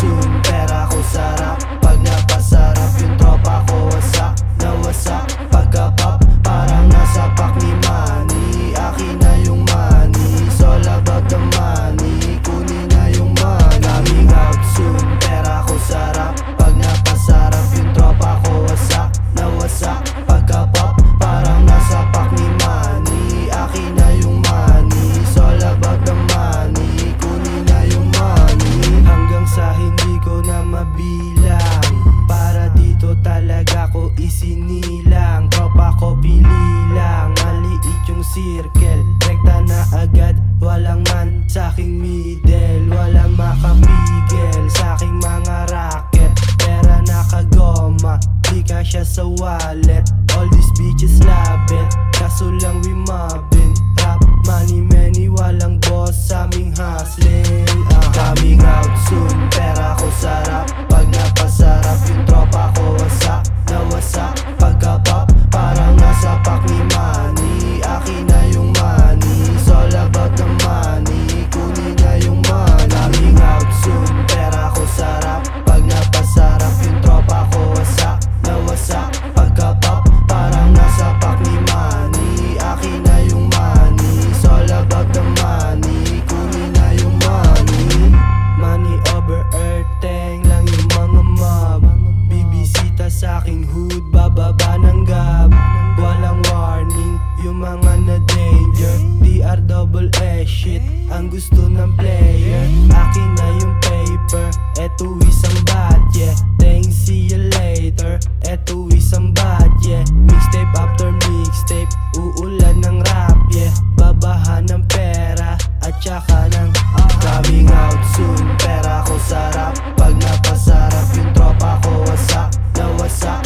soon. Pera ko sarap, pag napasarap yung tropa ko wasak na wasak. Pagka-pop, parang nasa pack ni Manny. Akin na yung money, it's all about the money. Kunin na yung money. Coming out soon, pera ko sarap, pag napasarap yung tropa ko wasak na wasak. Pagka-pop, parang nasa pack ni Manny. Akin na yung money, it's all about the money. Kunin na yung money. Hanggang sa hindi ko na mabilang, para dito talaga ko isinilang. Tropa ko pili lang, maliit yung circle, rekta na agad, walang man sa'king middle. Walang makapigil sa'king mga racket, pera nakagoma, di kasya sa wallet. All these bitches love it, kaso lang we mobbing. Rap, money, many, walang boss sa aming hustling. Coming out soon, pera ko sarap, pag napasarap yung tropa ko wasak na wasak. Pagka-pop, parang nasa pack ni Manny. Akin na yung money, it's all about the money. Kunin na yung money. Coming out soon, pera ko sarap, pag napasarap yung tropa ko wasak na wasak. Pagka-pop, parang nasa pack ni Manny. Akin na yung money, it's all about the money. Kunin na yung money. Money over earthing lang yung mga mob. Bibisita sa'king hood, bababa ng gab. Walang warning, yung mga na danger. TR-double-S shit, ang gusto ng player. Akin na yung paper, eto isang bad, yeah. Thanks, see you later, eto isang bad, yeah. Mixtape after mixtape, uulan ng rap, yeah. Babahan ng pera, at saka ng coming out soon. Pera ko sarap, pag napasarap yung tropa ko wasak na wasak.